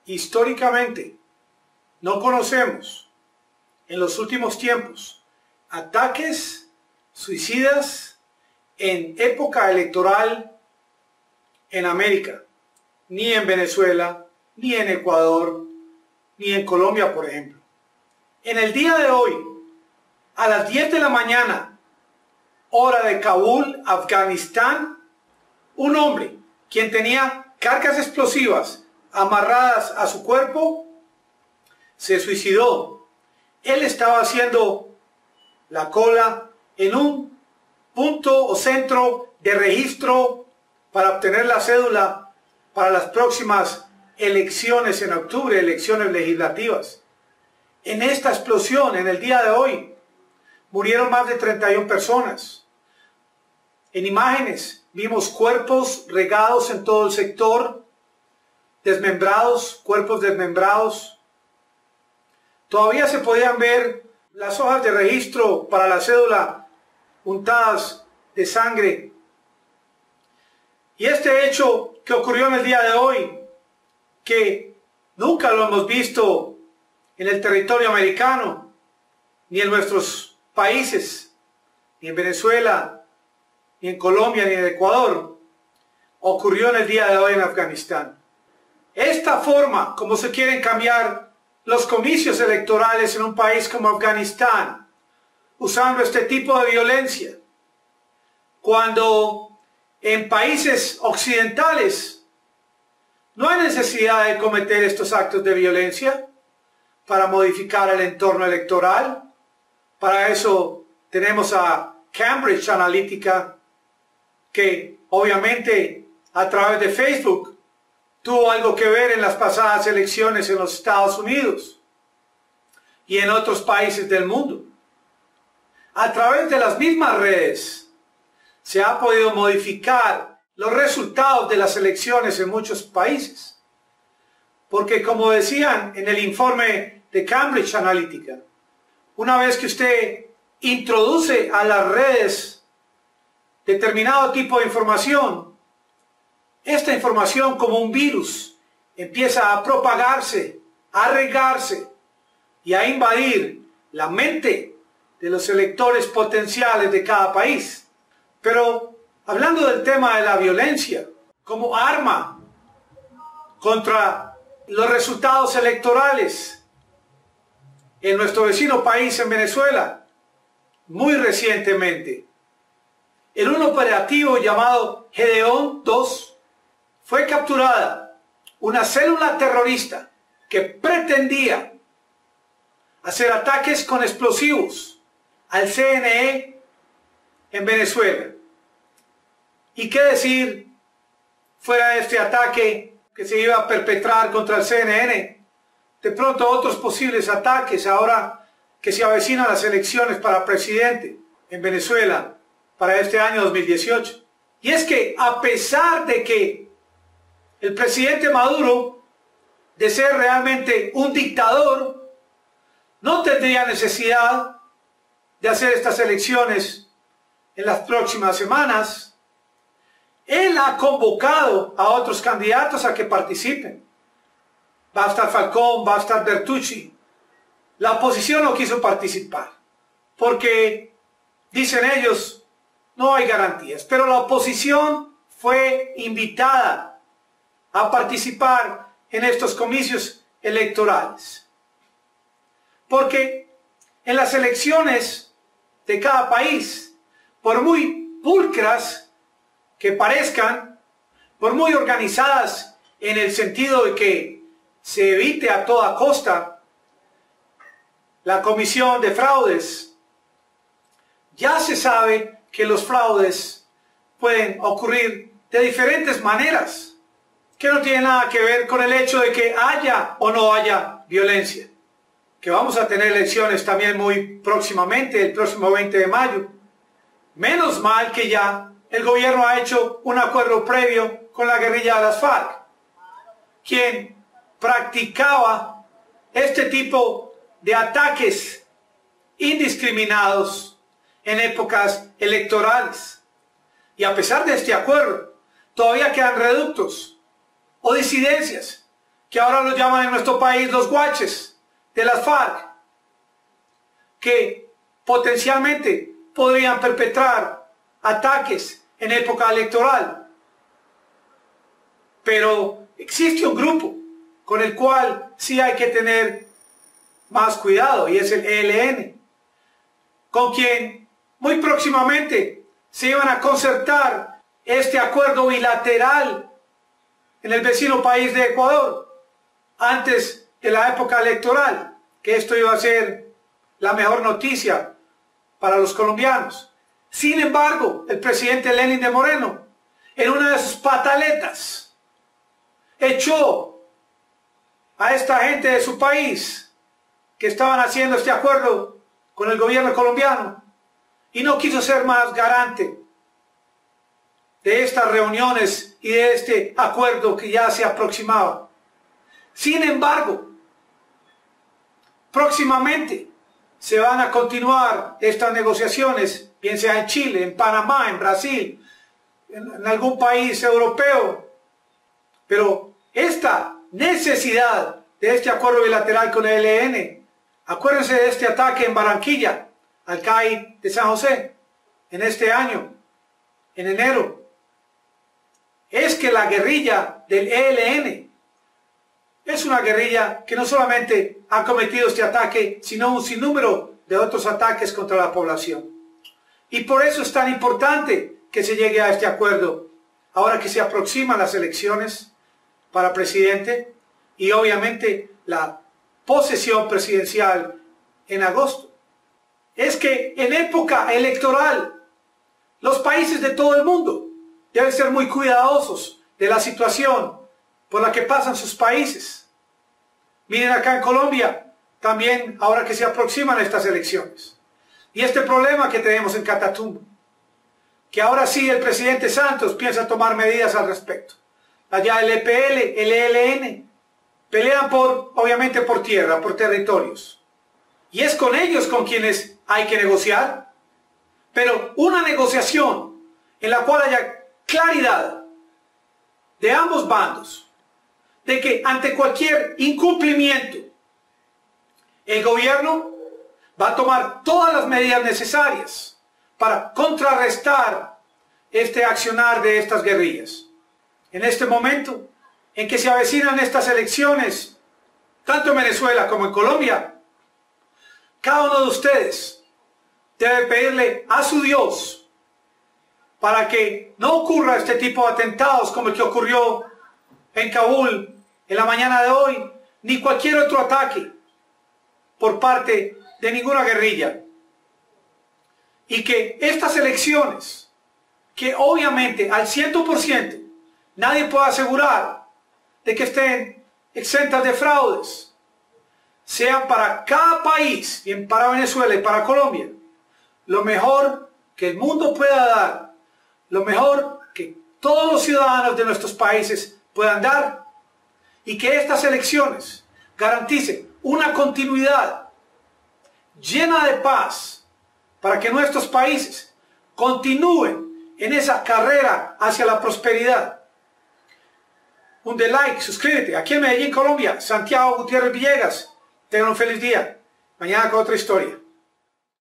históricamente no conocemos en los últimos tiempos ataques suicidas en época electoral en América, ni en Venezuela, ni en Ecuador, ni en Colombia, por ejemplo. En el día de hoy, a las 10 de la mañana, hora de Kabul, Afganistán, un hombre quien tenía cargas explosivas amarradas a su cuerpo se suicidó. Él estaba haciendo la cola en un punto o centro de registro para obtener la cédula para las próximas elecciones en octubre, elecciones legislativas. En esta explosión, en el día de hoy, murieron más de 31 personas. En imágenes vimos cuerpos regados en todo el sector, desmembrados, cuerpos desmembrados. Todavía se podían ver las hojas de registro para la cédula untadas de sangre. Y este hecho que ocurrió en el día de hoy, que nunca lo hemos visto en el territorio americano, ni en nuestros países, ni en Venezuela, ni en Colombia, ni en Ecuador, ocurrió en el día de hoy en Afganistán. Esta forma como se quieren cambiar los comicios electorales en un país como Afganistán, usando este tipo de violencia, cuando en países occidentales no hay necesidad de cometer estos actos de violencia para modificar el entorno electoral. Para eso tenemos a Cambridge Analytica, que obviamente a través de Facebook tuvo algo que ver en las pasadas elecciones en los Estados Unidos y en otros países del mundo. A través de las mismas redes se ha podido modificar los resultados de las elecciones en muchos países. Porque como decían en el informe de Cambridge Analytica, una vez que usted introduce a las redes determinado tipo de información, esta información como un virus empieza a propagarse, a regarse y a invadir la mente de los electores potenciales de cada país. Pero hablando del tema de la violencia como arma contra los resultados electorales en nuestro vecino país, en Venezuela, muy recientemente, en un operativo llamado Gedeón 2, fue capturada una célula terrorista que pretendía hacer ataques con explosivos al CNE en Venezuela. ¿Y qué decir fuera de este ataque que se iba a perpetrar contra el CNN? De pronto otros posibles ataques ahora que se avecinan las elecciones para presidente en Venezuela para este año 2018. Y es que a pesar de que el presidente Maduro, de ser realmente un dictador, no tendría necesidad de hacer estas elecciones en las próximas semanas, él ha convocado a otros candidatos a que participen. Va a estar Falcón, va a estar Bertucci. La oposición no quiso participar porque, dicen ellos, no hay garantías. Pero la oposición fue invitada a participar en estos comicios electorales. Porque en las elecciones de cada país, por muy pulcras que parezcan, por muy organizadas en el sentido de que se evite a toda costa la comisión de fraudes, ya se sabe que los fraudes pueden ocurrir de diferentes maneras, que no tiene nada que ver con el hecho de que haya o no haya violencia. Que vamos a tener elecciones también muy próximamente, el próximo 20 de mayo. Menos mal que ya el gobierno ha hecho un acuerdo previo con la guerrilla de las FARC, quien practicaba este tipo de ataques indiscriminados en épocas electorales. Y a pesar de este acuerdo, todavía quedan reductos o disidencias que ahora los llaman en nuestro país los guaches de las FARC, que potencialmente podrían perpetrar ataques en época electoral. Pero existe un grupo con el cual sí hay que tener más cuidado, y es el ELN, con quien muy próximamente se iban a concertar este acuerdo bilateral en el vecino país de Ecuador, antes de la época electoral, que esto iba a ser la mejor noticia para los colombianos. Sin embargo, el presidente Lenin de Moreno, en una de sus pataletas, echó a esta gente de su país que estaban haciendo este acuerdo con el gobierno colombiano y no quiso ser más garante de estas reuniones y de este acuerdo que ya se aproximaba. Sin embargo, próximamente se van a continuar estas negociaciones, bien sea en Chile, en Panamá, en Brasil, en algún país europeo, pero esta necesidad de este acuerdo bilateral con el ELN, acuérdense de este ataque en Barranquilla, al CAI de San José, en este año, en enero, es que la guerrilla del ELN es una guerrilla que no solamente ha cometido este ataque, sino un sinnúmero de otros ataques contra la población. Y por eso es tan importante que se llegue a este acuerdo, ahora que se aproximan las elecciones para presidente y obviamente la posesión presidencial en agosto. Es que en época electoral, los países de todo el mundo deben ser muy cuidadosos de la situación por la que pasan sus países. Miren acá en Colombia, también ahora que se aproximan estas elecciones. Y este problema que tenemos en Catatumbo, que ahora sí el presidente Santos piensa tomar medidas al respecto. Allá el EPL, el ELN, pelean obviamente por tierra, por territorios. Y es con ellos con quienes hay que negociar. Pero una negociación en la cual haya claridad de ambos bandos, de que ante cualquier incumplimiento, el gobierno va a tomar todas las medidas necesarias para contrarrestar este accionar de estas guerrillas. En este momento en que se avecinan estas elecciones, tanto en Venezuela como en Colombia, cada uno de ustedes debe pedirle a su Dios para que no ocurra este tipo de atentados como el que ocurrió en Kabul en la mañana de hoy, ni cualquier otro ataque por parte de ninguna guerrilla. Y que estas elecciones, que obviamente al 100% nadie puede asegurar de que estén exentas de fraudes, sean para cada país, bien para Venezuela y para Colombia, lo mejor que el mundo pueda dar, lo mejor que todos los ciudadanos de nuestros países puedan dar, y que estas elecciones garanticen una continuidad llena de paz para que nuestros países continúen en esa carrera hacia la prosperidad. Un like, suscríbete. Aquí en Medellín, Colombia, Santiago Gutiérrez Villegas. Tengan un feliz día. Mañana con otra historia.